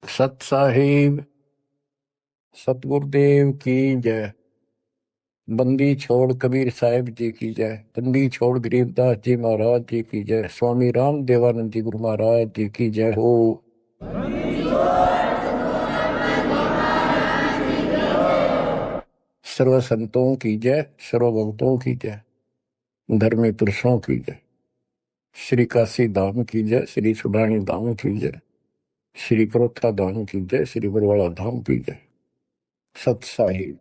सत साहिब सतगुरुदेव की जय। बंदी छोड़ कबीर साहिब जी की जय। बंदी छोड़ गरीबदास जी महाराज जी की जय। स्वामी राम देवानंद जी गुरु महाराज जी की जय हो। सर्व संतों की जय, सर्व भक्तों की जय, धर्मी पुरुषों की जय। श्री काशी धाम की जय, श्री सुडानी धाम की जय, श्री परोथा धाम की जय, श्री बरवाड़ा धाम की जय। सत साहिब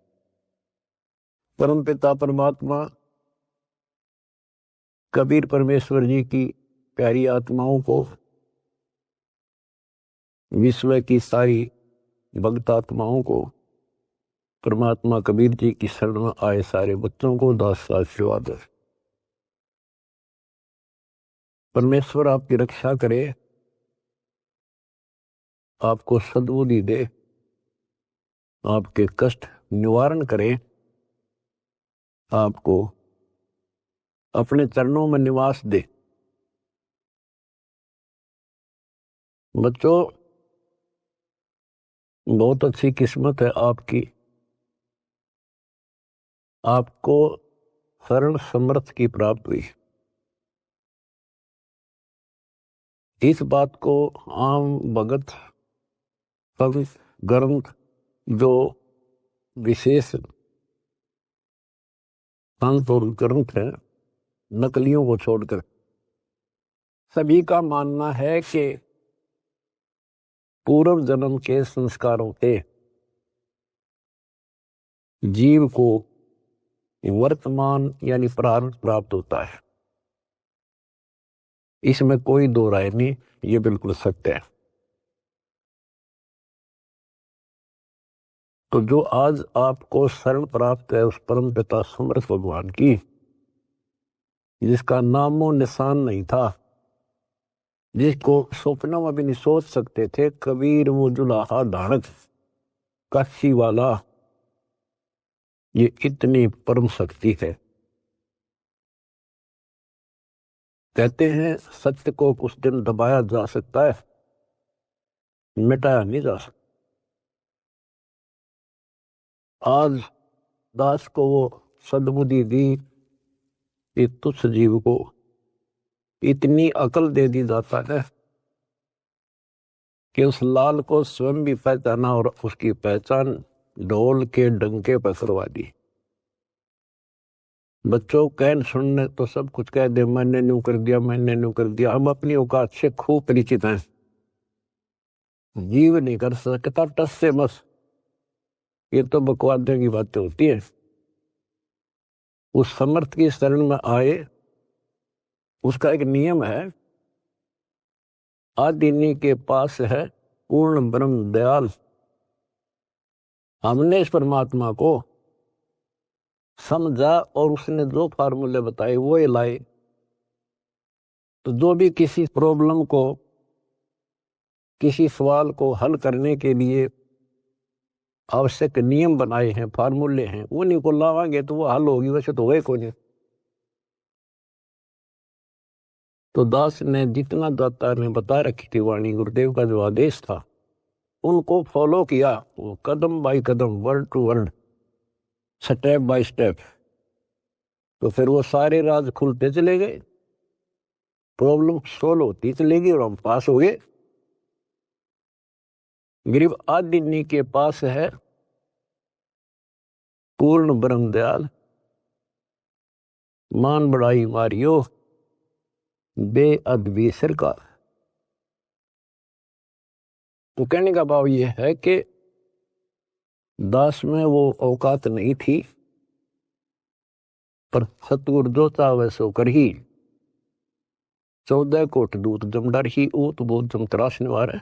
परम पिता परमात्मा कबीर परमेश्वर जी की प्यारी आत्माओं को, विश्व की सारी भक्त आत्माओं को, परमात्मा कबीर जी की शरण में आए सारे बच्चों को दास आशीर्वाद। परमेश्वर आपकी रक्षा करे, आपको सद्बुद्धि दे, आपके कष्ट निवारण करे, आपको अपने चरणों में निवास दे। बच्चों, बहुत अच्छी किस्मत है आपकी, आपको शरण समर्थ की प्राप्त हुई। इस बात को आम भगत संत ग्रंथ जो विशेष संत और ग्रंथ है, नकलियों को छोड़कर सभी का मानना है कि पूर्व जन्म के संस्कारों से जीव को वर्तमान यानी प्रारब्ध प्राप्त होता है। इसमें कोई दो राय नहीं, ये बिल्कुल सत्य है। तो जो आज आपको शरण प्राप्त है उस परम पिता समर्थ भगवान की, जिसका नामो निशान नहीं था, जिसको स्वप्नों में भी नहीं सोच सकते थे, कबीर वो जुलाहा धारक काशी वाला, ये इतनी परम शक्ति है। कहते हैं सत्य को कुछ दिन दबाया जा सकता है, मिटाया नहीं जा सकता। आज दास को वो सद्बुद्धि दी कि तुच्छ जीव को इतनी अकल दे दी जाता है कि उस लाल को स्वयं भी पहचाना और उसकी पहचान ढोल के डंके पर करवा दी। बच्चों कहन सुनने तो सब कुछ कह दे, मैंने न्यू कर दिया, मैंने न्यू कर दिया। हम अपनी औकात से खूब परिचित हैं। जीव नहीं कर सकता टस से मस, ये तो बकवादे की बातें होती है। उस समर्थ की शरण में आए, उसका एक नियम है, आदिनी के पास है पूर्ण ब्रह्म दयाल। हमने इस परमात्मा को समझा और उसने जो फार्मूले बताए वो ये लाए। तो जो भी किसी प्रॉब्लम को, किसी सवाल को हल करने के लिए आवश्यक नियम बनाए हैं, फार्मूले हैं, उन्हीं को लावांगे तो वो हल होगी, वैसे तो होए को नहीं। तो दास ने जितना दाता ने बता रखी थी वाणी, गुरुदेव का जो आदेश था, उनको फॉलो किया, वो कदम बाय कदम, word to word, step by step. तो फिर वो सारे राज खुलते चले गए, प्रॉब्लम सोल्व होती चलेगी और हम पास हो गए। गरीब आदिनी के पास है पूर्ण ब्रह्म दयाल, मान बढ़ाई मारियो बेअदबी सरकार। तो कहने का भाव ये है कि दास में वो औकात नहीं थी, पर सतगुरु जो चाहे सो कर ही। 14 कोट दूत जमडर ही ऊत बोध जम तराश निवार है,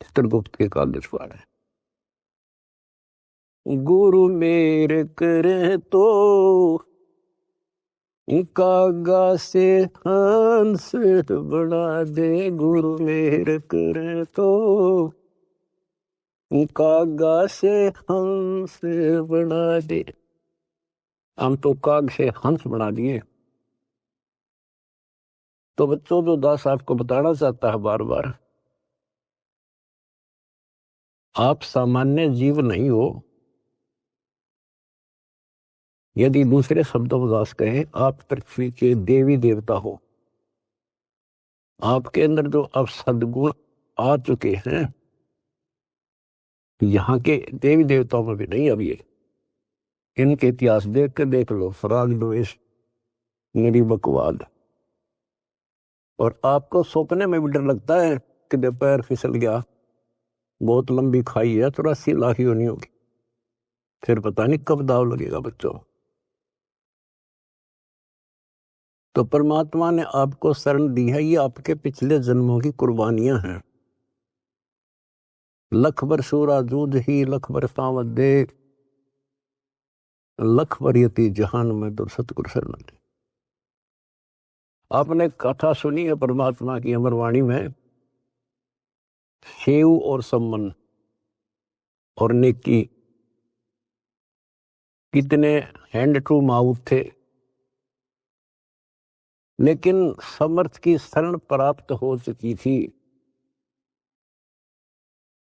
चित्रगुप्त के कागज पार है। गुरु मेरे करे तो कागा से हंस बना दे, गुरु मेरे करे तो कागा से हंस बना दे। हम तो काग से हंस बना दिए। तो बच्चों, जो दास आपको बताना चाहता है बार बार, आप सामान्य जीव नहीं हो। यदि दूसरे शब्दों में कहें, आप पृथ्वी के देवी देवता हो। आपके अंदर जो अब सद्गुण आ चुके हैं, यहाँ के देवी देवताओं में भी नहीं। अब ये इनके इतिहास देख के देख लो, फराग द्वेष, निरीबकवाद। और आपको सपने में भी डर लगता है कि पैर फिसल गया, बहुत लंबी खाई है, 84 लाख ही होनी होगी, फिर पता नहीं कब दाव लगेगा बच्चों। तो परमात्मा ने आपको शरण दी है, ये आपके पिछले जन्मों की कुर्बानियां हैं। लख बर सूरा जूझ ही लख बर सावत दे, लख बर यति जहान में तो सतगुरु शरण दे। आपने कथा सुनी है परमात्मा की अमरवाणी में, सेव और सम्मन और नेकी कितने हैंड टू माउथ थे, लेकिन समर्थ की शरण प्राप्त हो चुकी थी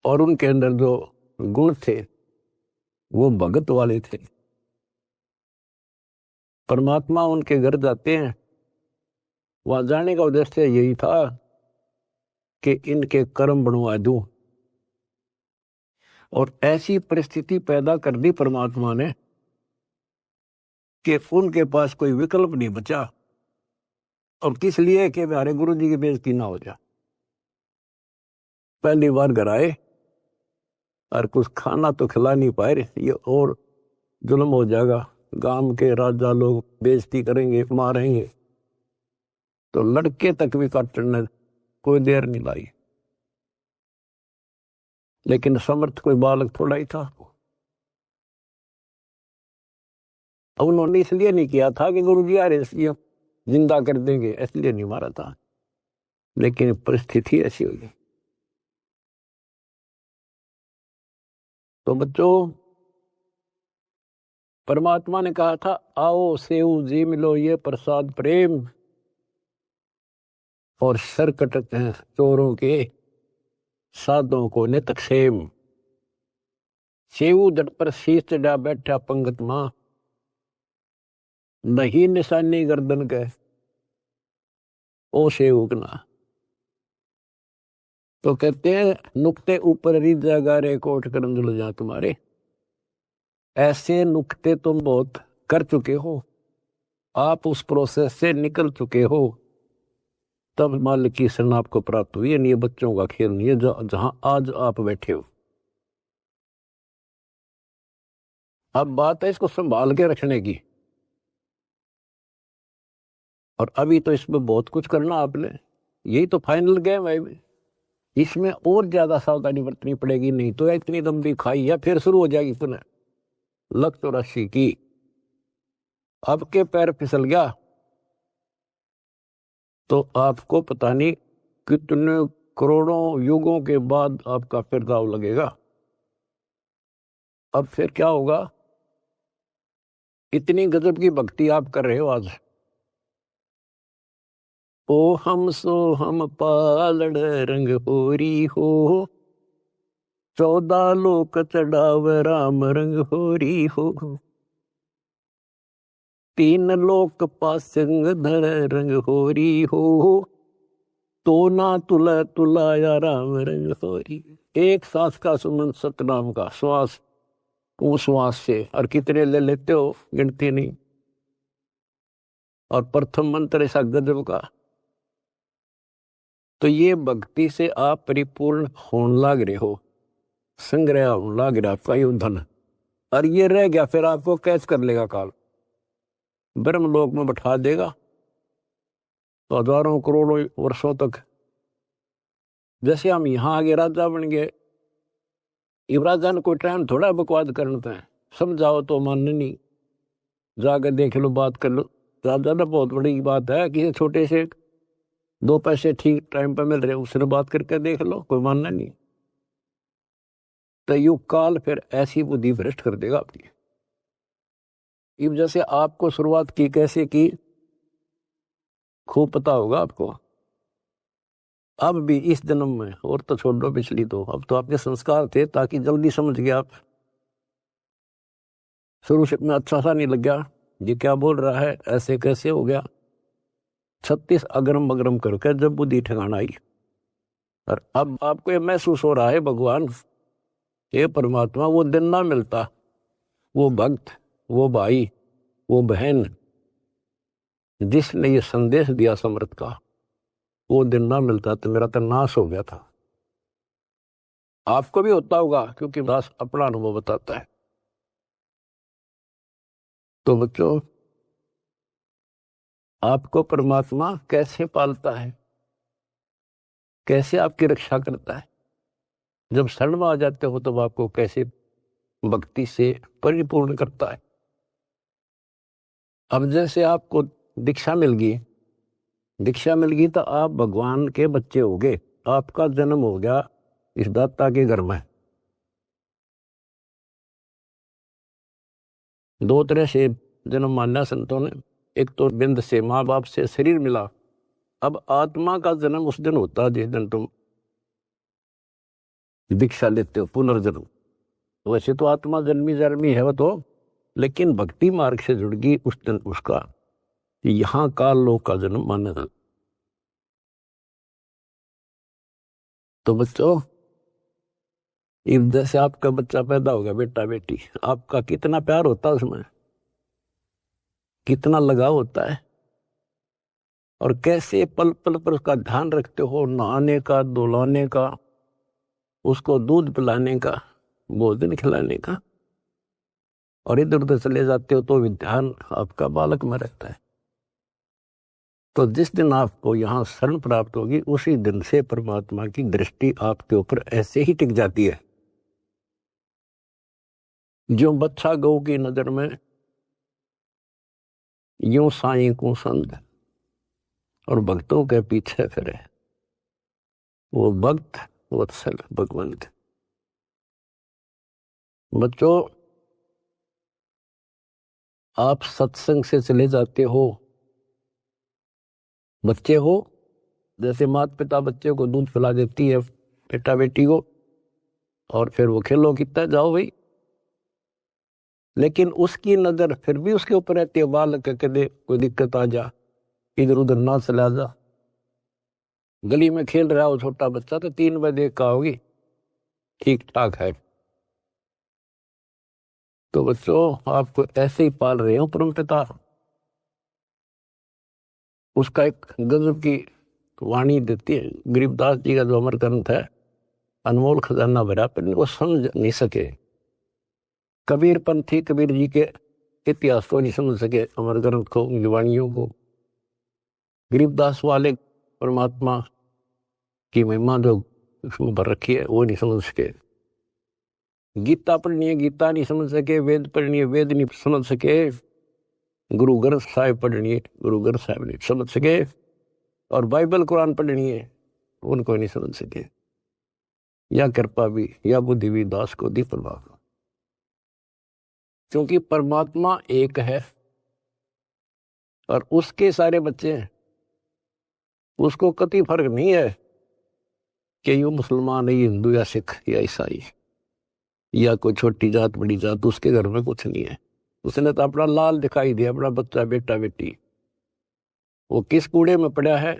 और उनके अंदर जो गुण थे वो भगत वाले थे। परमात्मा उनके घर जाते हैं, वहां जाने का उद्देश्य यही था कि इनके कर्म बनवा दूं। और ऐसी परिस्थिति पैदा कर दी परमात्मा ने कि उनके पास कोई विकल्प नहीं बचा। और किस लिए? कि हमारे गुरु जी की बेइज्जती ना हो जाए। पहली बार घर आए और कुछ खाना तो खिला नहीं पाए, ये और जुल्म हो जाएगा, गांव के राजा लोग बेइज्जती करेंगे, मारेंगे। तो लड़के तक भी काटने कोई देर नहीं लाई। लेकिन समर्थ कोई बालक थोड़ा ही था। उन्होंने इसलिए नहीं किया था कि गुरु जी आ रहे जिंदा कर देंगे, इसलिए नहीं मारा था, लेकिन परिस्थिति ऐसी हो गई। तो बच्चों, परमात्मा ने कहा था, आओ सेव जी मिलो ये प्रसाद प्रेम, और सर कटक हैं चोरों के साधों को नित क्षेम। सेव जट पर शीश चढ़ा बैठा पंगत मां, नहीं निशानी गर्दन के ओ सेवक ना। तो कहते हैं, नुक्ते ऊपर रिजा गारे कोट करम जुल जा तुम्हारे। ऐसे नुक्ते तुम बहुत कर चुके हो, आप उस प्रोसेस से निकल चुके हो, तब मालिक की शरण आपको प्राप्त हुई है। ये बच्चों का खेल नहीं है जहां आज आप बैठे हो। अब बात है इसको संभाल के रखने की। और अभी तो इसमें बहुत कुछ करना आपने, यही तो फाइनल गेम है। इसमें और ज्यादा सावधानी बरतनी पड़ेगी, नहीं तो इतनी लंबी खाई है फिर शुरू हो जाएगी पुनः। लख 84 की आपके पैर फिसल गया तो आपको पता नहीं कितने करोड़ों युगों के बाद आपका फिर दाव लगेगा। अब फिर क्या होगा? इतनी गजब की भक्ति आप कर रहे हो आज। ओ हम सो हम पालड़ रंग होरी हो, 14 लोक चढ़ाव राम रंग होरी हो, 3 लोक पासंग धर रंग होरी हो, तो ना तुला तुलाया राम रंग होरी। एक सांस का सुमन सतनाम का श्वास, उस श्वास से और कितने ले लेते हो गिनती नहीं। और प्रथम मंत्र ऐसा गजब का। तो ये भक्ति से आप परिपूर्ण होने लग रहे हो, संग्रह होने लग रहा आपका ये धन। और ये रह गया फिर आपको कैच कर लेगा काल, ब्रह्मलोक में बैठा देगा तो हजारों करोड़ों वर्षों तक। जैसे हम यहाँ आगे राजा बन गए, इब राजा ने कोई टाइम थोड़ा बकवाद करना है, समझाओ तो मानने नहीं, जाकर देख लो, बात कर लो। राजा ने बहुत बड़ी बात है, किसी छोटे से 2 पैसे ठीक टाइम पर मिल रहे, उसने बात करके देख लो, कोई मानना नहीं। तो युग काल फिर ऐसी बुद्धि भ्रष्ट कर देगा आपकी। इब जैसे आपको शुरुआत की कैसे की खूब पता होगा आपको। अब भी इस जन्म में, और तो छोड़ दो पिछली, तो अब तो आपके संस्कार थे ताकि जल्दी समझ गए आप। शुरू से में अच्छा सा नहीं लग गया, ये क्या बोल रहा है, ऐसे कैसे हो गया। 36 अगरम बगरम करके जब बुद्धि ठिकाना आई, और अब आपको ये महसूस हो रहा है भगवान, ये परमात्मा वो दिन ना मिलता, वो भक्त, वो भाई, वो बहन जिसने ये संदेश दिया समर्थ का, वो दिन ना मिलता तो मेरा तो नाश हो गया था। आपको भी होता होगा, क्योंकि दास अपना अनुभव बताता है। तो बच्चों, आपको परमात्मा कैसे पालता है, कैसे आपकी रक्षा करता है, जब शरण में आ जाते हो तब आपको कैसे भक्ति से परिपूर्ण करता है। अब जैसे आपको दीक्षा मिल गई, दीक्षा मिल गई तो आप भगवान के बच्चे हो गए, आपका जन्म हो गया इस दाता के घर में। दो तरह से जन्म माना संतों ने, एक तो बिंद से माँ बाप से शरीर मिला, अब आत्मा का जन्म उस दिन होता है जिस दिन तुम दीक्षा लेते हो, पुनर्जन्म। वैसे तो आत्मा जन्मी जन्मी है वो तो, लेकिन भक्ति मार्ग से जुड़ गई उस दिन उसका यहाँ काल लोक का जन्म माना था। तो बच्चों, जैसे आपका बच्चा पैदा होगा, बेटा बेटी, आपका कितना प्यार होता है उसमें, कितना लगाव होता है, और कैसे पल पल पर उसका ध्यान रखते हो, नहाने का, धुलाने का, उसको दूध पिलाने का, भोजन खिलाने का, और इधर उधर चले जाते हो तो भी ध्यान आपका बालक में रहता है। तो जिस दिन आपको यहाँ शरण प्राप्त होगी, उसी दिन से परमात्मा की दृष्टि आपके ऊपर ऐसे ही टिक जाती है। जो बच्चा गौ की नजर में यूं साईं को संग और भक्तों के पीछे फिरे, वो भक्त वत्सल भगवंत। बच्चों, आप सत्संग से चले जाते हो, बच्चे हो, जैसे माता पिता बच्चे को दूध पिला देती है, बेटा बेटी को, और फिर वो खेलो कितना जाओ भाई, लेकिन उसकी नजर फिर भी उसके ऊपर रहती है, बालक के दे कोई दिक्कत आ जा, इधर उधर ना चला जा। गली में खेल रहा हो छोटा बच्चा तो 3 बजे का होगी, ठीक ठाक है। तो बच्चों, आपको ऐसे ही पाल रहे हो परम पिता। उसका एक गजब की वाणी देती है, गरीबदास जी का जो अमर ग्रंथ है, अनमोल खजाना भरा, पर वो समझ नहीं सके। कबीर पंथी कबीर जी के इतिहास को नहीं समझ सके, अमर ग्रंथ को, उनकी वाणियों को। गरीबदास वाले परमात्मा की महिमा जो उसमें भर रखी है वो नहीं समझ सके। गीता पढ़नी है, गीता नहीं समझ सके। वेद पढ़नी है, वेद नहीं समझ सके। गुरु ग्रंथ साहिब पढ़नी है, गुरु ग्रंथ साहिब नहीं समझ सके। और बाइबल कुरान पढ़नी है, उनको नहीं समझ सके। या कृपा भी या बुद्धि भी दास को दी परमात्मा, क्योंकि परमात्मा एक है और उसके सारे बच्चे हैं। उसको कति फर्क नहीं है कि ये मुसलमान है, ये हिंदू या सिख या ईसाई या कोई छोटी जात बड़ी जात, उसके घर में कुछ नहीं है। उसने तो अपना लाल दिखाई दिया, अपना बच्चा बेटा बेटी। वो किस कूड़े में पड़ा है,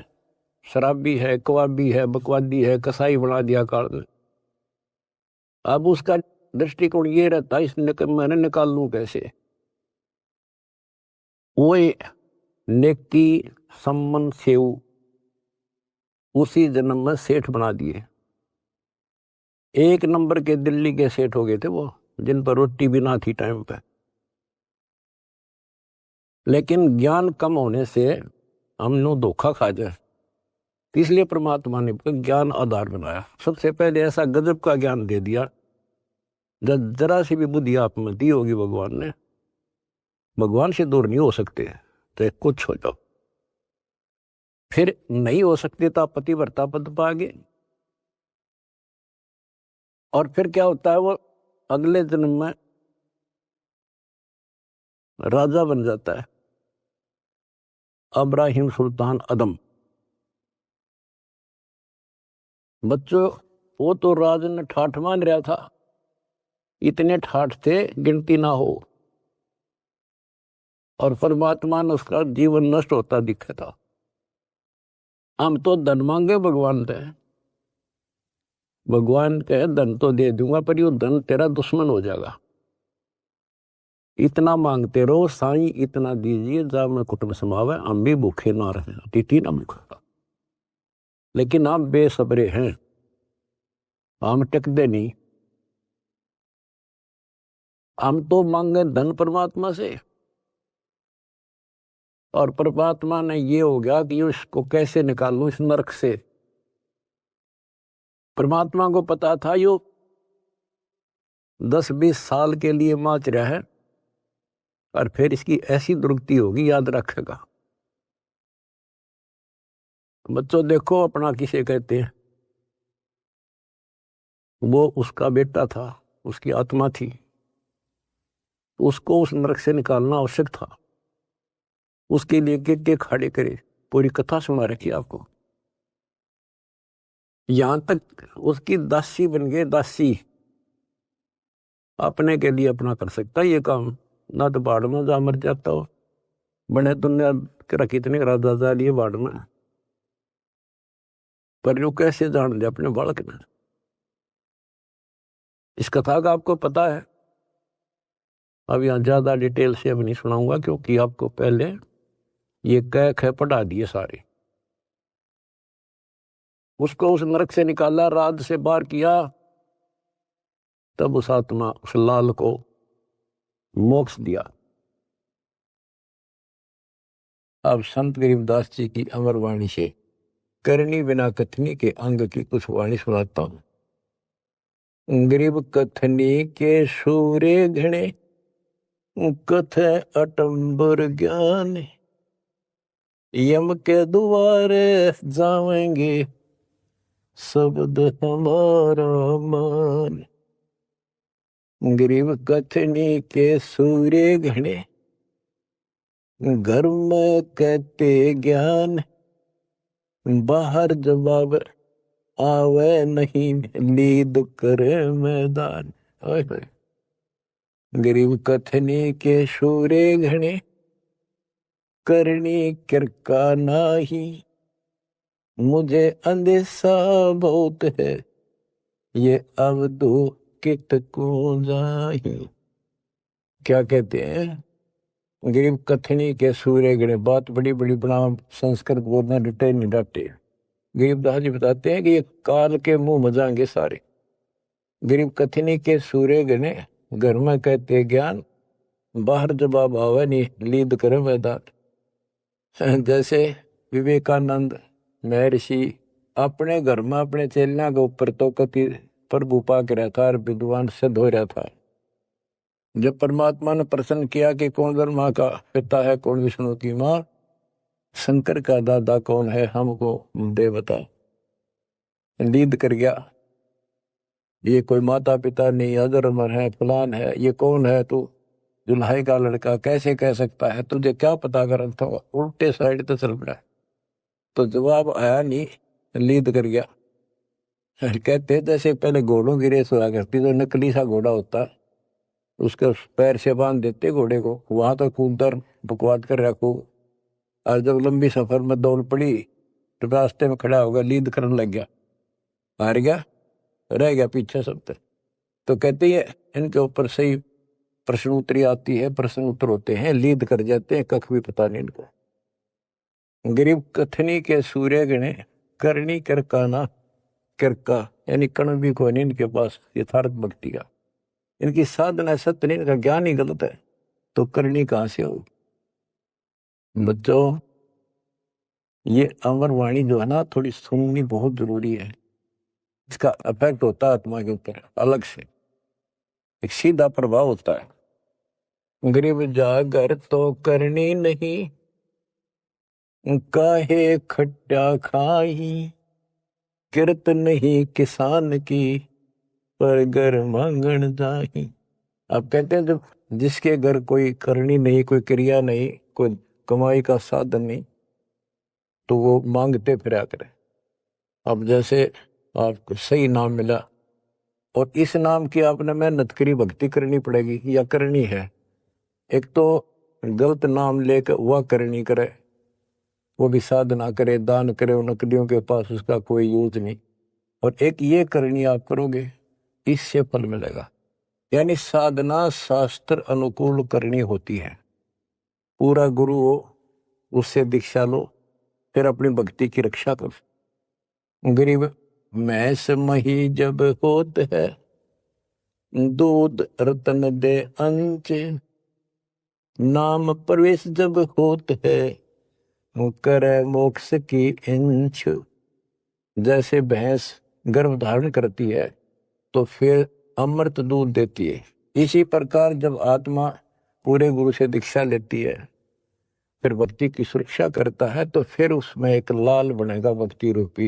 शराबी है, कबाबी है, बकवादी है, कसाई बना दिया काल ने। अब उसका दृष्टिकोण ये रहता है, मैंने निकाल लूं कैसे। वो नेकी सम्मन सेव उसी जन्म में सेठ बना दिए। 1 नंबर के दिल्ली के सेठ हो गए थे वो, जिन पर रोटी भी ना थी टाइम पे। लेकिन ज्ञान कम होने से हमने धोखा खा जाए, इसलिए परमात्मा ने ज्ञान आधार बनाया। सबसे पहले ऐसा गजब का ज्ञान दे दिया, जब जरा सी भी बुद्धि आप में दी होगी भगवान ने, भगवान से दूर नहीं हो सकते, तो कुछ हो जाओ। फिर नहीं हो सकते तो आप पतिव्रता पद पाओगे। और फिर क्या होता है, वो अगले जन्म में राजा बन जाता है, अब्राहिम सुल्तान अदम। बच्चों, वो तो राजन ठाठ मान रहा था, इतने ठाठ थे गिनती ना हो, और परमात्मा ने उसका जीवन नष्ट होता दिखा था। हम तो धन मांगे भगवान से, भगवान कहे धन तो दे दूंगा पर यो धन तेरा दुश्मन हो जाएगा। इतना मांगते रहो, साईं इतना दीजिए जब मैं कुटुंब समावे, हम भी भूखे ना रहे, तिथि ना भूखा। लेकिन हम बेसब्रे हैं, हम टिकते नहीं। हम तो मांगे धन परमात्मा से, और परमात्मा ने ये हो गया कि इसको कैसे निकालूं इस नरक से। परमात्मा को पता था यो 10-20 साल के लिए माच रहा है, और फिर इसकी ऐसी दुर्गति होगी, याद रखेगा। बच्चों देखो, अपना किसे कहते हैं, वो उसका बेटा था, उसकी आत्मा थी, उसको उस नरक से निकालना आवश्यक था। उसके लिए के खड़े करे, पूरी कथा सुना रखी आपको। यहां तक उसकी दासी बन गए, दासी अपने के लिए अपना कर सकता ये काम, ना तो बाढ़ में जा मर जाता हो। बने दुनिया के कितने राजा जा लिए बाढ़ में, पर जो कैसे जान दे अपने बालक ने। इस कथा का आपको पता है। अब यहाँ ज्यादा डिटेल से अब नहीं सुनाऊंगा, क्योंकि आपको पहले ये कह पढ़ा दिए सारे। उसको उस नरक से निकाला, राज से बाहर किया, तब उस आत्मा उस लाल को मोक्ष दिया। अब संत गरीबदास जी की अमर वाणी से करनी बिना कथनी के अंग की कुछ वाणी सुनाता हूं। गरीब कथनी के सूरे घने, कथ अटंबर ज्ञान, यम के द्वारे जावेंगे शब्द हमारा मान। गरीब कथनी के सूरे घने, घर में कहते ज्ञान, बाहर जवाब आवे नहीं, लीद करे मैदान। गरीब कथनी के सूरे घने, करनी किरका नाही, मुझे अंदेशा बहुत है, ये अवधु कित को जाही। क्या कहते हैं, गरीब कथनी के सूर्य गणे, बात बड़ी बड़ी बना संस्कृत बोलना डटे नहीं डटे। गरीबदास जी बताते हैं कि ये काल के मुंह मजाएंगे सारे। गरीब कथनी के सूर्य गणे, घर में कहते ज्ञान, बाहर जवाब आवे नहीं, लीद करे मैदान। जैसे विवेकानंद महर्षि अपने घर में अपने चेलिया के ऊपर तो कति प्रभु पाक रहा था और विद्वान सिद्ध हो रहा था। जब परमात्मा ने प्रश्न किया कि कौन ब्रह्मा का पिता है, कौन विष्णु की माँ, शंकर का दादा कौन है, हमको दे बता। लीद कर गया, ये कोई माता पिता नहीं, अधर्मर है, फलान है, ये कौन है तू, दुल्हाई का लड़का कैसे कह सकता है, तुझे क्या पता कर था। उल्टे साइड तो चल पड़ा, तो जवाब आया नहीं, लीद कर गया। कहते जैसे पहले घोड़ों की रेस हुआ करती, तो नकली सा घोड़ा होता, उसके पैर से बांध देते घोड़े को, वहां तो कूदकर बकवाद कर रखो, और जब लंबी सफर में दौड़ पड़ी तो रास्ते में खड़ा होगा, लीद करने लग गया, हार गया, रह गया पीछे सब तक। तो कहते हैं इनके ऊपर सही प्रश्न उत्तरी आती है, प्रश्न उत्तर होते हैं, लीद कर जाते हैं, कख भी पता नहीं इनका। गरीब कथनी के सूर्य गणे, करनी करकाना, किरका यानी कण भी कोई नहीं इनके पास यथार्थ भक्ति का। इनकी साधना सत्य नहीं, इनका ज्ञान ही गलत है, तो करनी कहां से होगी। बच्चों, ये अमर वाणी जो है ना, थोड़ी सुननी बहुत जरूरी है। इसका इफेक्ट होता है आत्मा के ऊपर अलग से, एक सीधा प्रभाव होता है। गरीब जागर तो करनी नहीं, काहे खट्टा खाई, किरत नहीं किसान की, पर घर मांगन जाही। आप कहते हैं जब जिसके घर कोई करनी नहीं, कोई क्रिया नहीं, कोई कमाई का साधन नहीं, तो वो मांगते फिरा करे। अब जैसे आपको सही नाम मिला, और इस नाम की आपने मेहनत करी, भक्ति करनी पड़ेगी या करनी है। एक तो गलत नाम लेकर वह करनी करे, वो भी साधना करे, दान करे, उन नकलियों के पास उसका कोई यूज नहीं। और एक ये करनी आप करोगे, इससे फल मिलेगा। यानी साधना शास्त्र अनुकूल करनी होती है। पूरा गुरु हो, उससे दीक्षा लो, फिर अपनी भक्ति की रक्षा करो। गरीब मैस मही जब होत है, दूध रतन दे अंच, नाम प्रवेश जब होत है, करे मोक्ष की इंच। जैसे भैंस गर्भ धारण करती है तो फिर अमृत दूध देती है, इसी प्रकार जब आत्मा पूरे गुरु से दीक्षा लेती है, फिर भक्ति की सुरक्षा करता है, तो फिर उसमें एक लाल बनेगा भक्ति रूपी,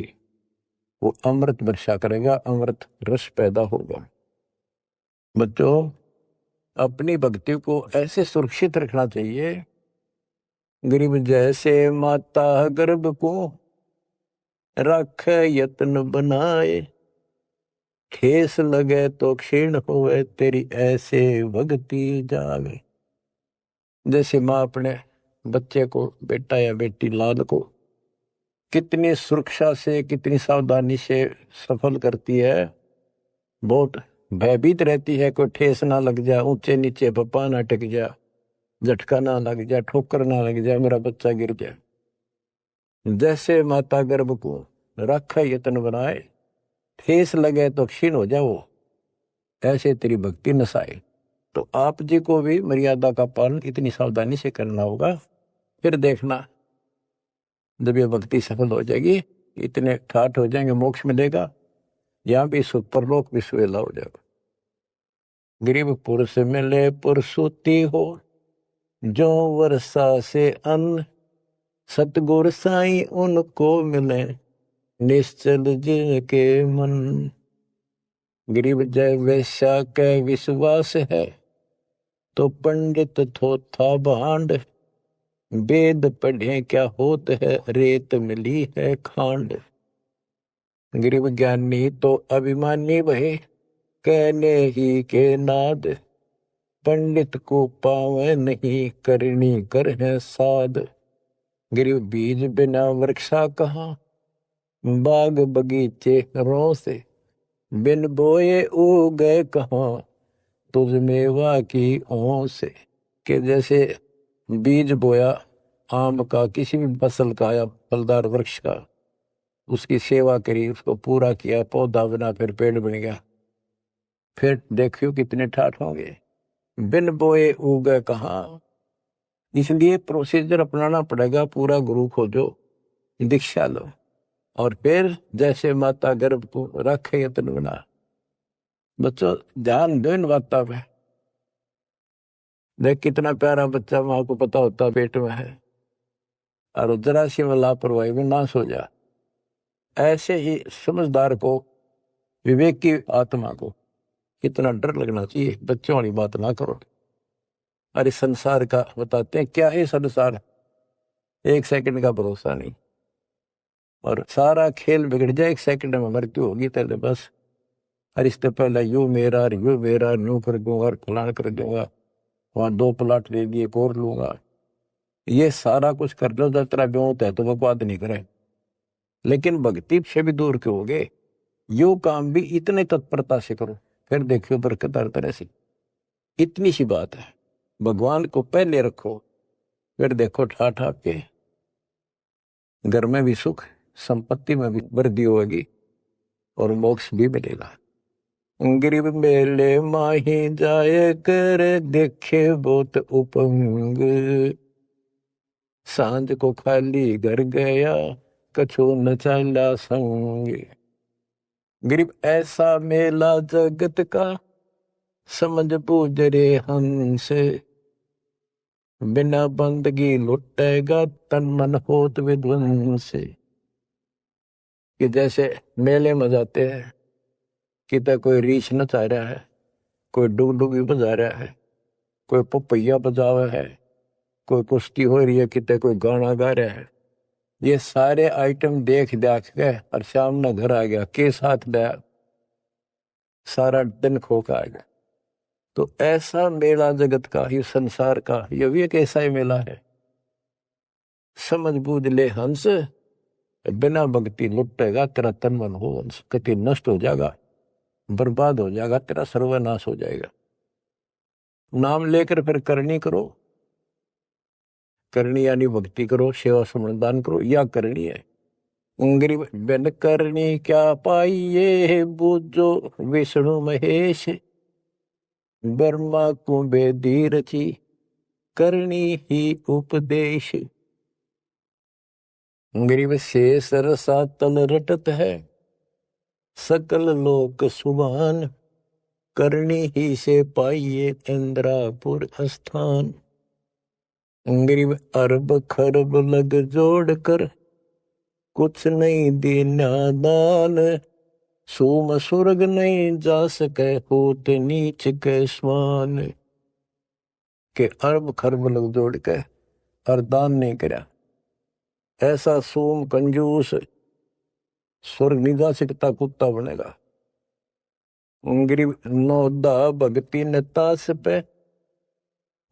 वो अमृत वर्षा करेगा, अमृत रस पैदा होगा। बच्चों, अपनी भक्ति को ऐसे सुरक्षित रखना चाहिए। गरीब जैसे माता गर्भ को रख यत्न बनाए, ठेस लगे तो क्षीण होवे, तेरी ऐसे भक्ति जागे। जैसे माँ अपने बच्चे को, बेटा या बेटी लाल को कितनी सुरक्षा से, कितनी सावधानी से सफल करती है, बहुत भयभीत रहती है, कोई ठेस ना लग जाए, ऊंचे नीचे पप्पा ना टिक जाए, झटका ना लग जाए, ठोकर ना लग जाए, मेरा बच्चा गिर जाए। जैसे माता गर्भ को रख यत्न बनाए, ठेस लगे तो क्षीण हो जाओ, ऐसे तेरी भक्ति नसाए। तो आप जी को भी मर्यादा का पालन इतनी सावधानी से करना होगा। फिर देखना, जब ये भक्ति सफल हो जाएगी, इतने ठाठ हो जाएंगे, मोक्ष मिलेगा, यहाँ भी परलोक भी सुहेला हो जाएगा। गरीब पुरुष मिले पुरसुती हो, जो वर्षा से अन्न, सतगुर साईं उनको मिले, निश्चल जिनके मन। गरीब जय वैश्या के विश्वास है, तो पंडित थोथा भांड, वेद पढ़े क्या होत है, रेत मिली है खांड। गरीब ज्ञानी तो अभिमानी वहे, कहने ही के नाद, पंडित को पावे नहीं, करनी कर है साध। गरीब बीज बिना वृक्षा कहाँ, बाग बगीचे रो से, बिन बोए उगे कहाँ, तुझ मेवा की ओं से। कि जैसे बीज बोया आम का, किसी भी फसल का या फलदार वृक्ष का, उसकी सेवा करी, उसको पूरा किया, पौधा बना, फिर पेड़ बन गया, फिर देखियो कितने ठाठ होंगे। बिन बोए उगे कहाँ, इसलिए प्रोसीजर अपनाना पड़ेगा। पूरा गुरु खोजो, दीक्षा लो, और फिर जैसे माता गर्भ को रखे यत्न बना। बच्चों, ध्यान दो इन बातों पे। देख कितना प्यारा बच्चा, माँ को पता होता पेट में है, और जरा सी में लापरवाही में नाश हो जा। ऐसे ही समझदार को, विवेक की आत्मा को कितना डर लगना चाहिए। बच्चों वाली बात ना करो। अरे संसार का बताते हैं, क्या है संसार, एक सेकंड का भरोसा नहीं, और सारा खेल बिगड़ जाए, एक सेकंड में मृत्यु होगी तेरे बस। अरे इससे पहले यू मेरा न्यू कर दूंगा, फलान कर दूंगा, वहां 2 प्लाट ले लिए, एक और लूंगा। ये सारा कुछ कर लो, जब तेरा ब्योत है तो बकवाद नहीं करे, लेकिन भक्ति से भी दूर क्यों हो गए। यो काम भी इतने तत्परता से करो, फिर देखियो बरकत हर तरह से। इतनी सी बात है, भगवान को पहले रखो, फिर देखो ठाठ के घर में भी सुख, संपत्ति में भी वृद्धि होगी, और मोक्ष भी मिलेगा। गरीब मेले माही जाए कर, देखे बहुत उपंग, सांझ को खाली घर गया, कछु न चला संग। गरीब ऐसा मेला जगत का, समझ बूझ रे हंस, बिना बंदगी लुटेगा, तन मन होत विध्वंस। कि जैसे मेले में जाते हैं, कितना कोई रीछ नचा रहा है, कोई डुगडुगी बजा रहा है, कोई पपैया बजा रहा है, कोई कुश्ती हो रही है, कितने कोई गाना गा रहा है। ये सारे आइटम देख देख के और शाम में घर आ गया के साथ दया सारा दिन खो के आ गया। तो ऐसा मेला जगत का, ये संसार का, ये भी एक ऐसा ही मेला है। समझ बूझ ले हंस, बिना भक्ति लुटेगा तेरा तन मन हो हंस, कति नष्ट हो जाएगा, बर्बाद हो जाएगा, तेरा सर्वनाश हो जाएगा। नाम लेकर फिर करनी करो, करनी यानी भक्ति करो, सेवा समर्दान करो, या करनी है। गरीब बिन करनी क्या पाइये, बूझो विष्णु महेश, ब्रह्मा को बेदी रची, करनी ही उपदेश। गरीब शेष रसा तल रटत है, सकल लोक सुभान, करनी ही से पाइये इंद्रापुर स्थान। गरीब अरब खरब लग जोड़ कर, कुछ नहीं देना दान, सोम स्वर्ग नहीं जा सके, होत नीच के स्वान। के अरब खरब लग जोड़ के और दान नहीं करा, ऐसा सोम कंजूस स्वर्ग नहीं जा सकता, कुत्ता बनेगा। गरीब नौदा भक्ति न तास पे,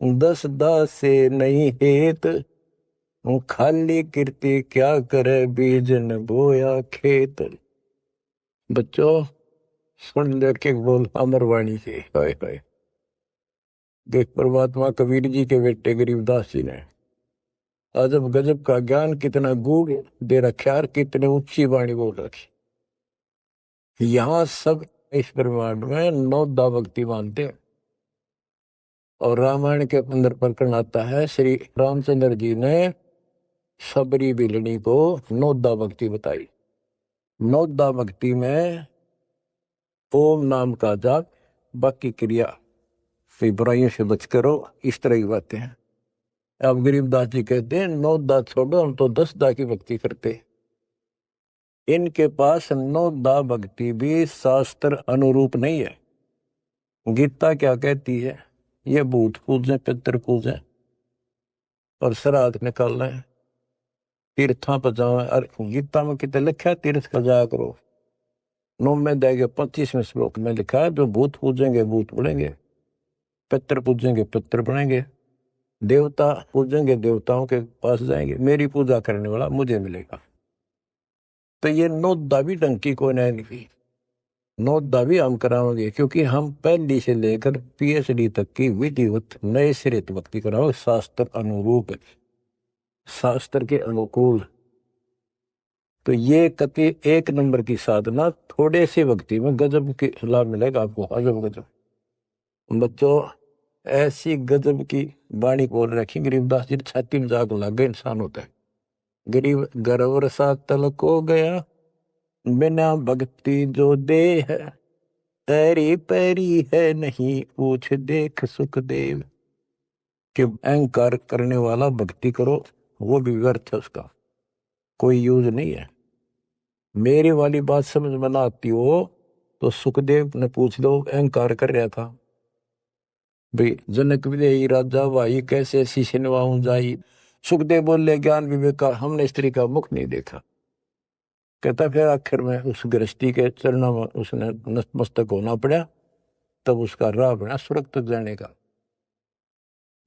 10 दास से नहीं हेत, खाली कीर्ति क्या करे, बीज न बोया खेत। बच्चों सुन ले के बोल अमरवाणी के, हाय हाय। देख परमात्मा कबीर जी के बेटे गरीबदास जी ने अजब गजब का ज्ञान कितना गूढ़ दे रखा, कितने ऊंची वाणी बोल रखी। यहाँ सब इस ब्रह्मांड में 9 दा भक्ति मानते हैं। और रामायण के अंदर प्रकरण आता है, श्री रामचंद्र जी ने सबरी बिलनी को 9 दा भक्ति बताई। 9 दा भक्ति में ओम नाम का जाप, बाकी क्रिया, फिर बुराइयों से बच करो, इस तरह की बातें हैं। अब गरीबदास जी कहते हैं 9 दा छोड़ो, हम तो 10 दा की भक्ति करते। इनके पास 9 दा भक्ति भी शास्त्र अनुरूप नहीं है। गीता क्या कहती है, ये भूत पूजें, पितर पूजें और श्राद्ध निकालना है, तीर्था पर जाओ। और गीता में कितने लिखा है, तीर्थ पर जाया करो। 9 में देगे 25वें श्लोक में लिखा है, जो भूत पूजेंगे भूत बनेंगे, पितर पूजेंगे पितर बनेंगे, देवता पूजेंगे देवताओं के पास जाएंगे, मेरी पूजा करने वाला मुझे मिलेगा। तो ये 9 दा भी डंकी को नहीं, 9 दा भी हम कराओगे, क्योंकि हम पहली से लेकर PhD तक की विधिवत नए सिरे भक्ति कराओ, शास्त्र अनुरूप, शास्त्र के अनुकूल। तो ये कति 1 नंबर की साधना, थोड़े से भक्ति में गजब के लाभ मिलेगा आपको, अजब गजब। बच्चों ऐसी गजब की वाणी बोल रखी गरीबदास जी, छाती में जाग लग गए इंसान होता है। गरीब गर्वर सा तलक हो गया, बिना भक्ति जो दे है, तेरी पैरी है नहीं पूछ देख सुखदेव। कि अहंकार करने वाला भक्ति करो, वो भी व्यर्थ है, उसका कोई यूज नहीं है। मेरी वाली बात समझ में ना आती हो तो सुखदेव ने पूछ दो, अहंकार कर रहा था भाई, जनक विदेही राजा भाई कैसे शीशे निवाऊं जाई। सुखदेव बोले ज्ञान विवेक का हमने स्त्री का मुख नहीं देखा। कहता फिर आखिर में उस गृहस्थी के चरणों में उसने नतमस्तक होना पड़ा, तब उसका राह बना स्वर्ग तक जाने का।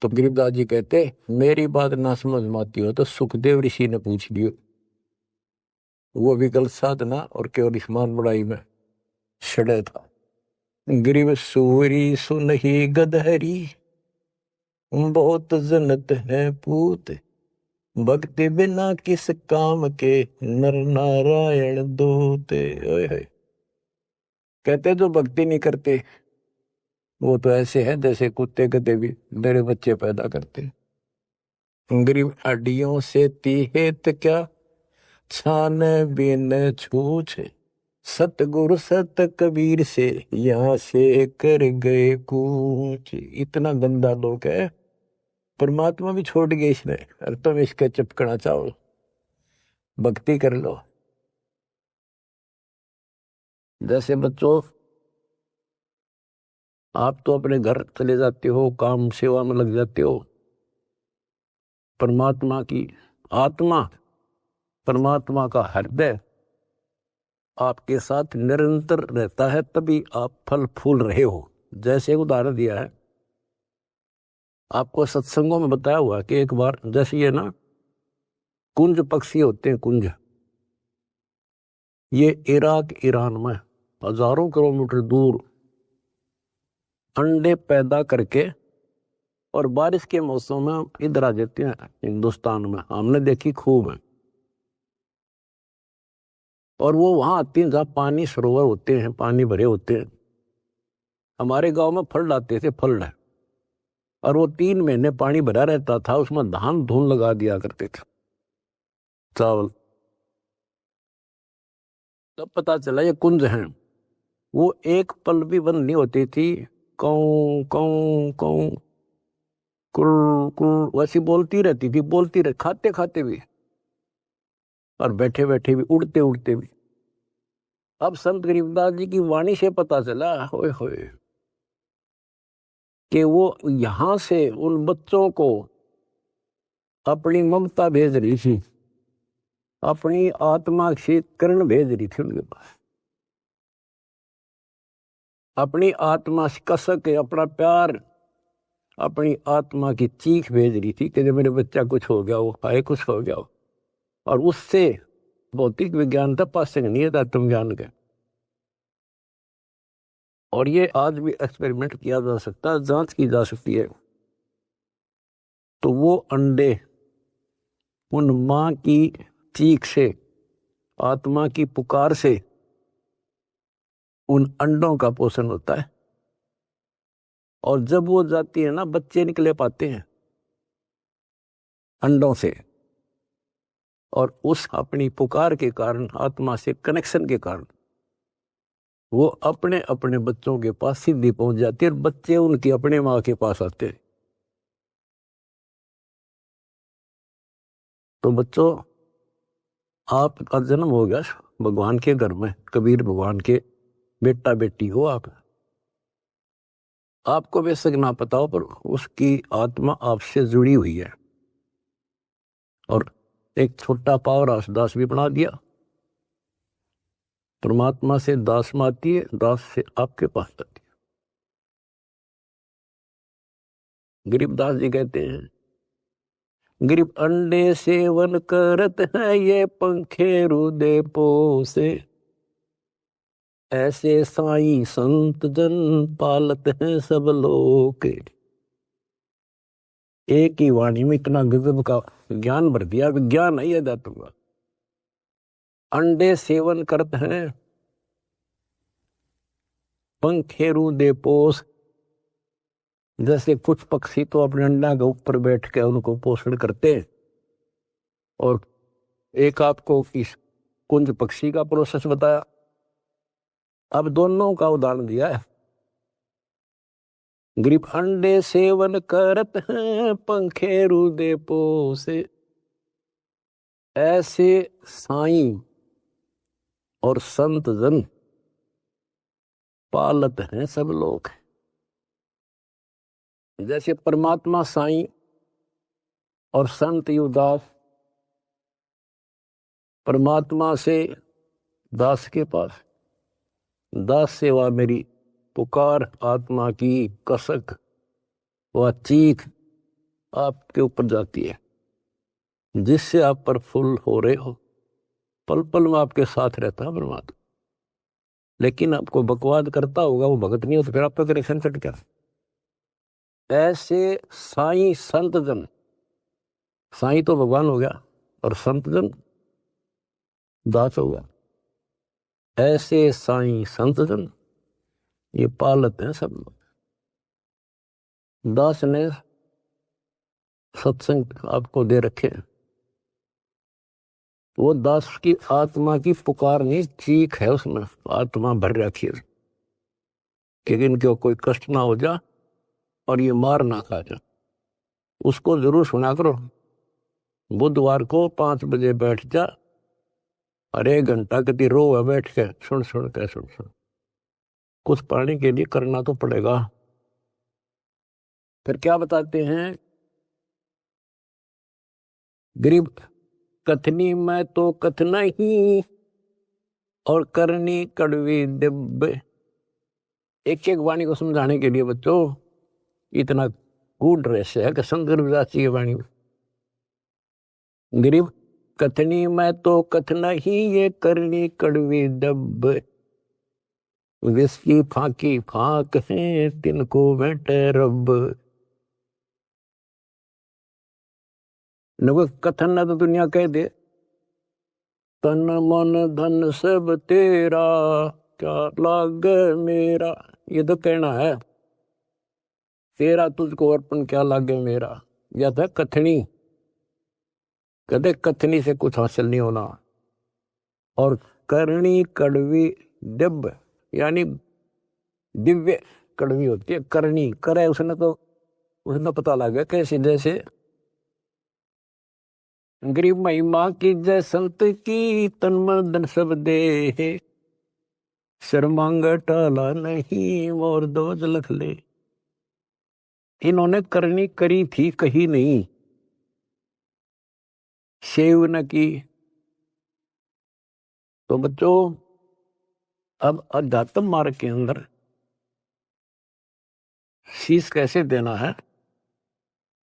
तो गरीबदास जी कहते मेरी बात ना समझ में आती हो तो सुखदेव ऋषि ने पूछ लियो, वो भी गलत साधना और केवल ईमान बड़ाई में छड़े था। गरीब सूरी सुनही गदहरी, बहुत जन्नत है पूत, भक्ति बिना किस काम के, नर नारायण दूते। कहते जो भक्ति नहीं करते वो तो ऐसे है जैसे कुत्ते गधे भी मेरे बच्चे पैदा करते। गरीब हड्डियों से तीहेत क्या, छान बिन छूछ, सतगुरु सत कबीर से यहाँ से कर गए कूच। इतना गंदा लोग है, परमात्मा भी छोड़ गए इसने, और तुम इसके चिपकना चाहो, भक्ति कर लो। जैसे बच्चों आप तो अपने घर चले जाते हो, काम सेवा में लग जाते हो, परमात्मा की आत्मा परमात्मा का हृदय आपके साथ निरंतर रहता है, तभी आप फल फूल रहे हो। जैसे उदाहरण दिया है आपको सत्संगों में बताया हुआ कि एक बार जैसे ये ना कुंज पक्षी होते हैं, कुंज, ये इराक ईरान में हजारों किलोमीटर दूर अंडे पैदा करके और बारिश के मौसम में इधर आ जाते हैं हिंदुस्तान में, हमने देखी खूब है। और वो वहां आती हैं जहाँ पानी सरोवर होते हैं, पानी भरे होते हैं। हमारे गांव में फल आते थे, फल है, और वो 3 महीने पानी भरा रहता था, उसमें धान धून लगा दिया करते थे, चावल। तब पता चला ये कुंज हैं। वो एक पल भी बंद नहीं होती थी, कौं कौं कौं कुर कुर वैसी बोलती रहती थी, बोलती रह, खाते खाते भी और बैठे बैठे भी, उड़ते उड़ते भी। अब संत गरीबदास जी की वाणी से पता चला, होए होए, कि वो यहां से उन बच्चों को अपनी ममता भेज रही थी, अपनी आत्मा से किरण भेज रही थी उनके पास, अपनी आत्मा से कसक, अपना प्यार, अपनी आत्मा की चीख भेज रही थी कि जब मेरे बच्चा कुछ हो गया हो, हाय कुछ हो गया हो। और उससे भौतिक विज्ञान था, पासिंग नहीं था तुम ज्ञान के। और ये आज भी एक्सपेरिमेंट किया जा सकता है, जांच की जा सकती है। तो वो अंडे उन माँ की चीख से, आत्मा की पुकार से उन अंडों का पोषण होता है। और जब वो जाती है ना, बच्चे निकले पाते हैं अंडों से, और उस अपनी पुकार के कारण, आत्मा से कनेक्शन के कारण वो अपने अपने बच्चों के पास सीधी पहुंच जाती है, और बच्चे उनकी अपने माँ के पास आते हैं। तो बच्चों, आपका जन्म हो गया भगवान के घर में, कबीर भगवान के बेटा बेटी हो आप। आपको बेशक ना पता हो, पर उसकी आत्मा आपसे जुड़ी हुई है। और एक छोटा पावर दास भी बना दिया। परमात्मा से दास में आती है, दास से आपके पास आती है। गरीबदास जी कहते हैं, गरीब अंडे सेवन करत है, ये पंखे रुदे पोसे, ऐसे साईं संत जन पालत हैं सब लोग। एक ही वाणी में इतना गजब का ज्ञान भर दिया, विज्ञान है यह का। अंडे सेवन करते हैं, पंखे रुदे पोस, जैसे कुछ पक्षी तो अपने अंडा के ऊपर बैठ के उनको पोषण करते हैं। और एक आपको इस कुंज पक्षी का प्रोसेस बताया, अब दोनों का उदाहरण दिया है। गरीब अंडे सेवन करत हैं, पंखे रुदे पोसे, ऐसे साईं और संत जन पालत हैं सब लोग। जैसे परमात्मा साईं और संत युवदास, परमात्मा से दास के पास, दास सेवा मेरी पुकार, आत्मा की कसक, वह चीख आपके ऊपर जाती है, जिससे आप प्रफुल्ल हो रहे हो। पल पल में आपके साथ रहता है परमात्मा। लेकिन आपको बकवाद करता होगा, वो भगत नहीं हो, तो फिर आपका कनेक्शन कट गया। ऐसे साईं संत जन, साईं तो भगवान हो गया और संत जन दास हो गया। ऐसे साईं संत जन ये पालत हैं सब लोग। दास ने सत्संग आपको दे रखे, वो दास की आत्मा की पुकार नहीं, चीख है उसमें, आत्मा भर रखी है कि इनको कोई कष्ट ना हो जा और ये मार ना खा जा। उसको जरूर सुना करो। बुधवार को 5 बजे बैठ जा और 1 घंटा कति रो है बैठ के, सुन सुन के, सुन सुन। कुछ पाने के लिए करना तो पड़ेगा। फिर क्या बताते हैं, गरीब कथनी मैं तो कथना ही और करनी कड़वी दिव्य। एक एक वाणी को समझाने के लिए बच्चों इतना गूढ़ रहस्य है कि शंकर विदास जी की वाणी में गरीब कथनी मैं तो कथना ही ये करनी कड़वी दब। विस्की फाकी फाक है तिनको बैठे रब। न कथन ना तो दुनिया कह दे तन मन धन सब तेरा क्या लाग मेरा। ये तो कहना है तेरा तुझको अर्पण क्या लागे मेरा। या था कथनी कहते कथनी से कुछ हासिल नहीं होना। और करनी कड़वी दिव्य यानी दिव्य कड़वी होती है। करनी करे उसने पता लग गया कैसे जैसे गरीब महिमा की जय संत की तन मन धन सब दे। शर्मांग टाला नहीं मोर दोज लख ले। इन्होंने करनी करी थी कही नहीं सेव न की। तो बच्चों अब अध्यात्म मार्ग के अंदर शीश कैसे देना है।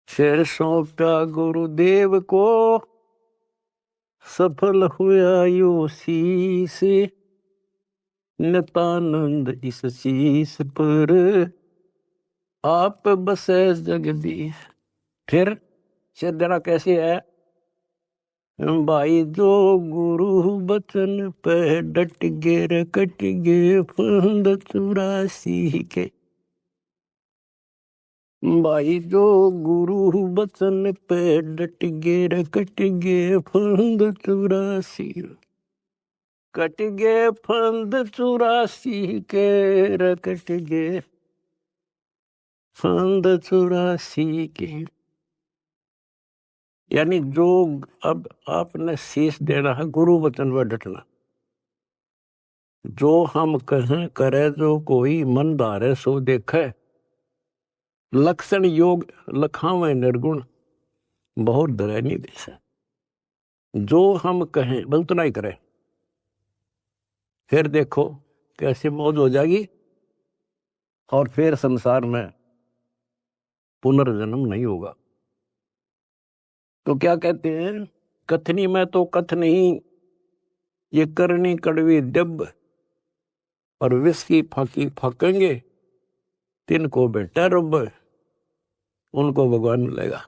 शेर सौंपा गुरुदेव को सफल हुआ यो शीश। नितानंद इस शीश पर आप बसे जगदीश। फिर शेर देना कैसे है भाई जो गुरु बचन पे डट गे रकट गे फंद 84 के। भाई जो गुरु बचन पे डट गे रकट गे फंद 84। कट गे फंद 84 के रकट गे फंद 84 के। यानी जो अब आपने शीश देना है गुरु वचन पर डटना। जो हम कहें करे जो कोई मन धारे सो देखे। लक्षण योग लखावे निर्गुण बहुत धरे नहीं दिशा। जो हम कहें बस उतना ही करें फिर देखो कैसे मौज हो जाएगी। और फिर संसार में पुनर्जन्म नहीं होगा। तो क्या कहते हैं कथनी में तो कथ नहीं ये करनी कड़वी दब। और विष की फाकी फाकेंगे तिनको बेटा रब। उनको भगवान मिलेगा।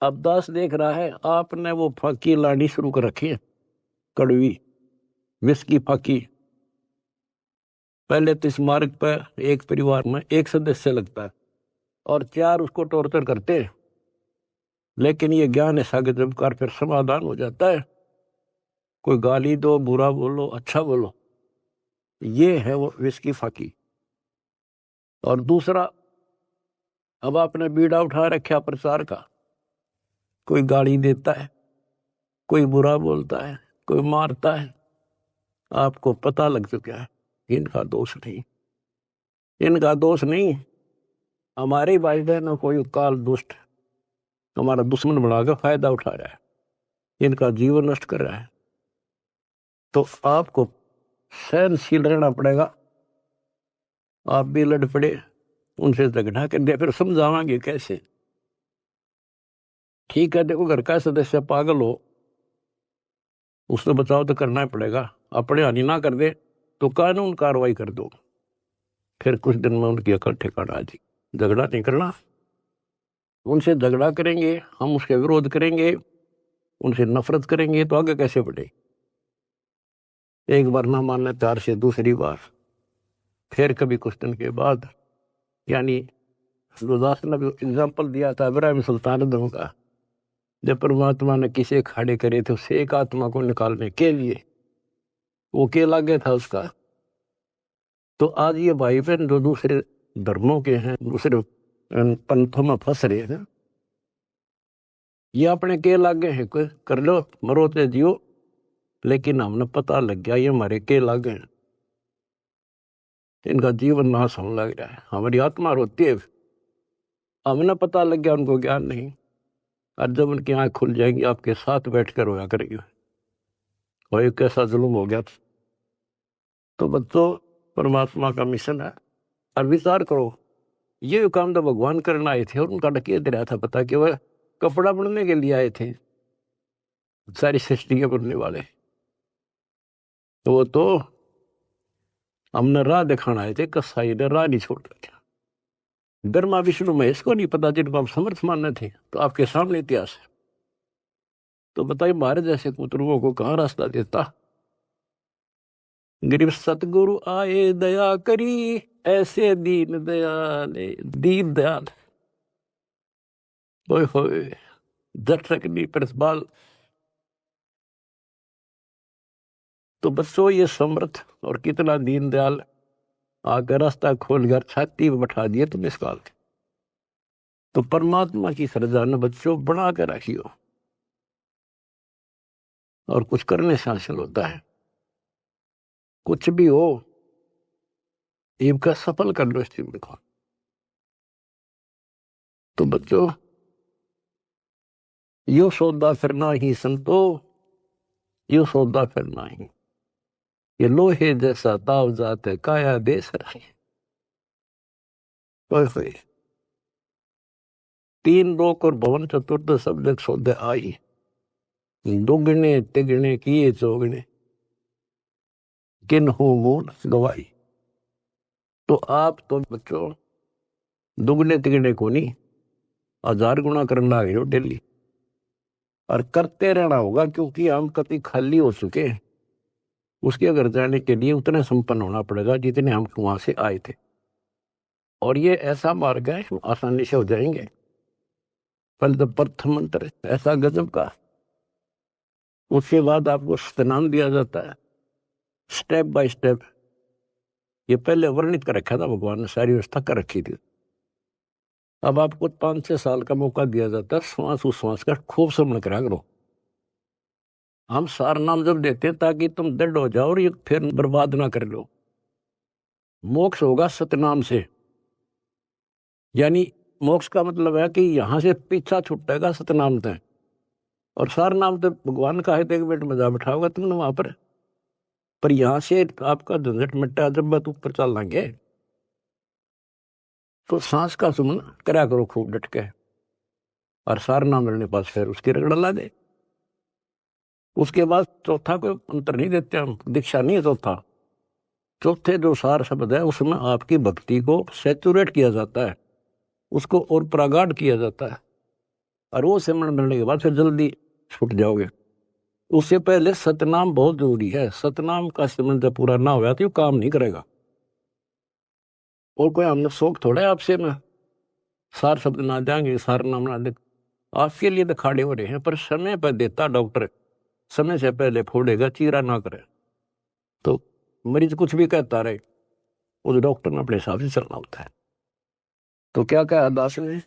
अब दास देख रहा है आपने वो फाकी लानी शुरू कर रखी है कड़वी विष की फाकी। पहले तो इस मार्ग पर एक परिवार में एक सदस्य लगता है और 4 उसको टॉर्चर करते हैं। लेकिन ये ज्ञान ऐसा कि जब कर फिर समाधान हो जाता है। कोई गाली दो बुरा बोलो अच्छा बोलो ये है वो विष की फाकी। और दूसरा अब आपने बीड़ा उठा रखा प्रचार का। कोई गाली देता है कोई बुरा बोलता है कोई मारता है। आपको पता लग चुका है इनका दोष नहीं। इनका दोष नहीं हमारे भाई बहनों कोई काल दुष्ट हमारा दुश्मन बनाकर फायदा उठा रहा है। इनका जीवन नष्ट कर रहा है। तो आपको सहनशील रहना पड़ेगा। आप भी लड़ पड़े उनसे झगड़ा कर दिया फिर समझावांगे कैसे। ठीक है देखो घर का सदस्य पागल हो उससे बचाव तो करना ही पड़ेगा। अपने हानि ना कर दे तो कानून कार्रवाई कर दो। फिर कुछ दिन में उनकी अकल ठिकाना आ जाएगी। झगड़ा नहीं करना। उनसे झगड़ा करेंगे हम उसके विरोध करेंगे उनसे नफरत करेंगे तो आगे कैसे बढ़े। एक बार ना मानने प्यार से दूसरी बार फिर कभी कुछ दिन के बाद। यानी गुरदास ने भी एग्जाम्पल दिया था इब्राहिम सुल्तान का। जब परमात्मा ने किसे खड़े करे थे उसे एक आत्मा को निकालने के लिए वो के लागे था उसका। तो आज ये भाई बहन जो दूसरे धर्मों के हैं दूसरे पंथों में फंस रहे हैं ये अपने के लागे हैं कोई कर लो मरो ते जियो। लेकिन हमने पता लग गया ये हमारे के लागे हैं। इनका जीवन नाश होने लग रहा है। हमारी आत्मा रोती है। हमने पता लग गया उनको ज्ञान नहीं। और जब उनकी आंख खुल जाएंगी आपके साथ बैठकर रोया करेंगे, और कैसा जुल्म हो गया। तो बच्चों, परमात्मा का मिशन है। और विचार करो, ये काम तो भगवान करना आए थे और उनका डकिया दे रहा था, पता कि वह कपड़ा बुनने के लिए आए थे, सारी सृष्टि के बुनने वाले। तो वो तो हमने राह दिखाना आए थे, कसाई ने राह नहीं छोड़ रखा। ब्रह्मा विष्णु महेश को नहीं पता जिनको आप समर्थ मानने थे, तो आपके सामने इतिहास है। तो बताइए, हमारे जैसे कुतरुओं को कहाँ रास्ता देता। गरीब सतगुरु आए दया करी, ऐसे दीन दयाल, दीन दयाल ओए होए, दर्शकनी प्रतिपाल। तो बच्चों, ये समर्थ और कितना दीन दयाल आकर रास्ता खोलकर छाती में बैठा दिए तुम इस काल के। तो परमात्मा की सरदान बच्चों बना कर रखियो, और कुछ करने से हासिल होता है। कुछ भी हो, इनका सफल कर लो इस चीज को। तो बच्चों, यो सौदा फिरना ही संतो, यो सौदा फिरना ही, ये लोहे जैसा ताव जात है, काया देश रहे। तीन लोक और भवन चतुर्थ शब्द सौदे आई, दुगने तिगने किए चौगने, किन हो मूल गवाई। तो आप तो बच्चों दुगने तिगने को नहीं, 1000 गुना करना है डेली, और करते रहना होगा, क्योंकि हम कभी खाली हो चुके हैं। उसके घर जाने के लिए उतने संपन्न होना पड़ेगा जितने हम वहां से आए थे। और ये ऐसा मार्ग है, आसानी से हो जाएंगे। पहले प्रथम मंत्र ऐसा गजब का, उसके बाद आपको स्नान दिया जाता है स्टेप बाय स्टेप। ये पहले वर्णित कर रखा था भगवान ने, सारी व्यवस्था कर रखी थी। अब आपको 5-6 साल का मौका दिया जाता है, श्वास उश्वास का खूब समझ करा करो। हम सार नाम जब देते हैं ताकि तुम दृढ़ हो जाओ और ये फिर बर्बाद ना कर लो। मोक्ष होगा सतनाम से, यानी मोक्ष का मतलब है कि यहां से पीछा छुटेगा सतनाम तक। और सार नाम तो भगवान का है, एक मिनट में जा बैठाओगा तुमने वहां पर यहां से आपका झंझट मिट्टा जब बात ऊपर चल लेंगे। तो सांस का सुमन करा करो खूब डट के, और सार नाम मिलने पास फिर उसकी रगड़ ला दे। उसके बाद चौथा कोई अंतर नहीं देते हम, दीक्षा नहीं है चौथा। चौथे जो सार शब्द है उसमें आपकी भक्ति को सैचुरेट किया जाता है, उसको और प्रगाढ़ किया जाता है, और वो सिमरण मिलने के बाद फिर जल्दी छूट जाओगे। उससे पहले सतनाम बहुत जरूरी है। सतनाम का सिमरण जब पूरा ना हुआ तो ये काम नहीं करेगा। और कोई हमने शौक थोड़ा है आपसे में सार शब्द ना जाएंगे, सार नाम ना दे। आपके लिए तो खाड़े हो रहे हैं, पर समय पर देता डॉक्टर, समय से पहले फोड़ेगा, चीरा ना करे। तो मरीज कुछ भी कहता रहे, उस डॉक्टर ने अपने हिसाब से चलना होता है। तो क्या कहा दास ने,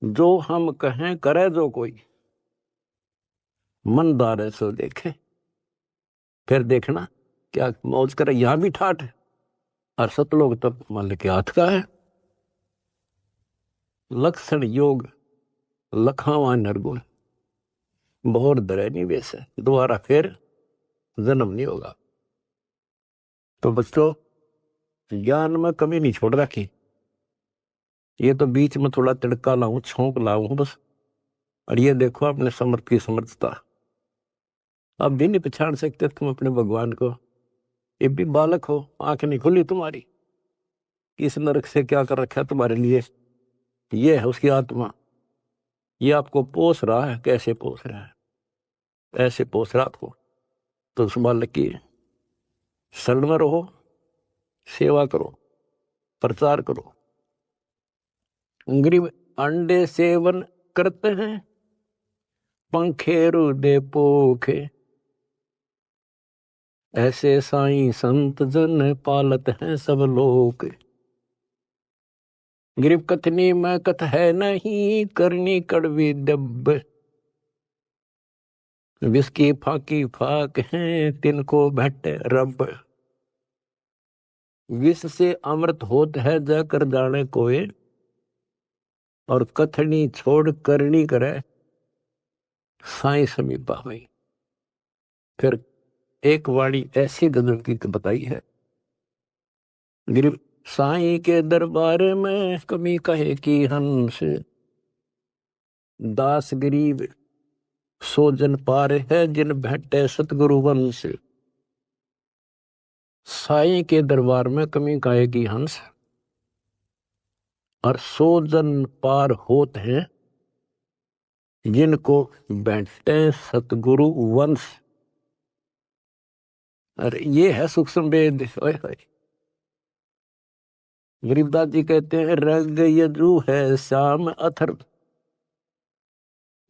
जो हम कहें करे जो कोई, मन दार है सो देखे। फिर देखना क्या मौज करे, यहां भी ठाठ है, और सतलोक तब मान के हाथ का है। लक्षण योग लखावा नरगुण, बहुर दरे निवेश है, दोबारा फिर जन्म नहीं होगा। तो बच्चों, ज्ञान में कमी नहीं छोड़ रखी। ये तो बीच में थोड़ा तिड़का लाऊं, छोंक लाऊं बस। और ये देखो अपने समर्थ की समर्थता, अब भी नहीं पहचान सकते तुम अपने भगवान को। ये भी बालक हो, आंख नहीं खुली तुम्हारी, किस नरक से क्या कर रखा है तुम्हारे लिए। ये है उसकी आत्मा, ये आपको पोस रहा है। कैसे पोस रहा है, ऐसे पोस रहा आपको। तो उस बालक की शरण में रहो, सेवा करो, प्रचार करो। गरीब अंडे सेवन करते हैं, पंखेरु दे पोखे, ऐसे साईं संत जन पालत हैं सब लोग। गरीब कथनी में कथ है नहीं, करनी कड़वी दब, विस्की फाकी फाक हैं तिनको भट्टे रब। विष से अमृत होत है जाकर जाने कोई, और कथनी छोड़ करनी करे साई समीपा हुई। फिर एक वाणी ऐसी गजब की बताई है, गिरिब साई के दरबार में कमी कहे की हंस, दास गरीब सो जन पार है जिन भेंटे सतगुरु वंश। साई के दरबार में कमी कहे की हंस और सो जन पार होत हैं जिनको भेंटे सतगुरु वंश। अरे ये है सूक्ष्म वेद। गरीबदास जी कहते हैं रग यजु है श्याम अथर्व,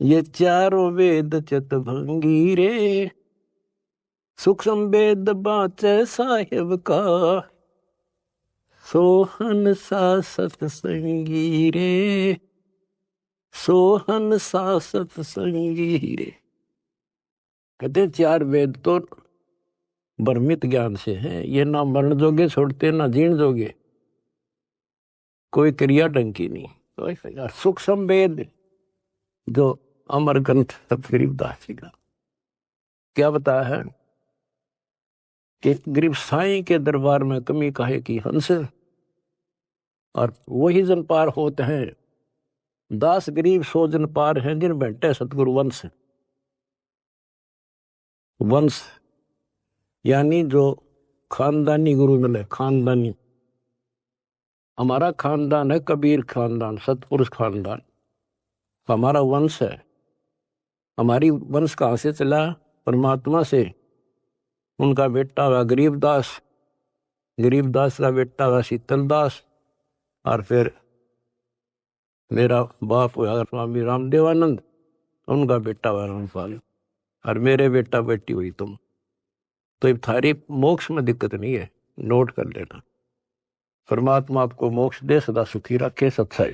ये चारों वेद चितभंगी रे, सूक्ष्म वेद बाचे साहिब का, सोहन सा सत्संगी रे, सोहन सा सत्संगी रे। कहते चार वेद तो भ्रमित ज्ञान से हैं, ये ना मरण जोगे छोड़ते ना जीण जोगे, कोई क्रिया ढंग की नहीं। सूक्ष्म वेद जो अमर ग्रंथ गरीबदास जी का क्या बताया है कि गरीब साईं के दरबार में कमी काहे की हंस, और वही जन पार होते हैं, दास गरीब सो जन पार हैं जिन भेंटे सतगुरु वंश। वंश यानी जो खानदानी गुरु मिले, खानदानी। हमारा खानदान है कबीर खानदान, सतपुरुष खानदान, हमारा वंश है। हमारी वंश कहाँ से चला? परमात्मा से। उनका बेटा हुआ गरीबदास, गरीबदास का बेटा हुआ शीतलदास, और फिर मेरा बाप हुआ स्वामी रामदेवानंद, उनका बेटा हुआ रामपाल, और मेरे बेटा बेटी हुई तुम। तो ये थारी मोक्ष में दिक्कत नहीं है, नोट कर लेना। परमात्मा आपको मोक्ष दे, सदा सुखी रखे। सत्संग।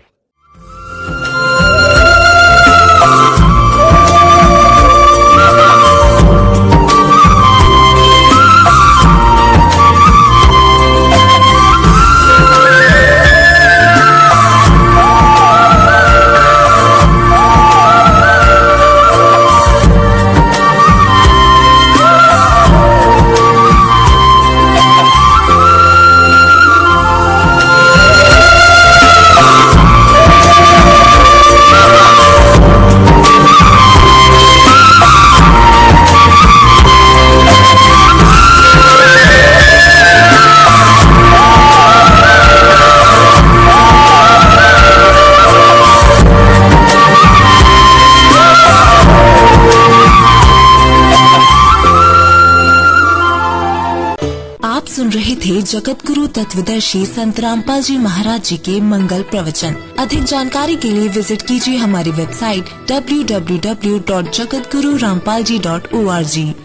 सुन रहे थे जगत गुरु तत्वदर्शी संत रामपाल जी महाराज जी के मंगल प्रवचन। अधिक जानकारी के लिए विजिट कीजिए हमारी वेबसाइट www.jagatgururampalji.org।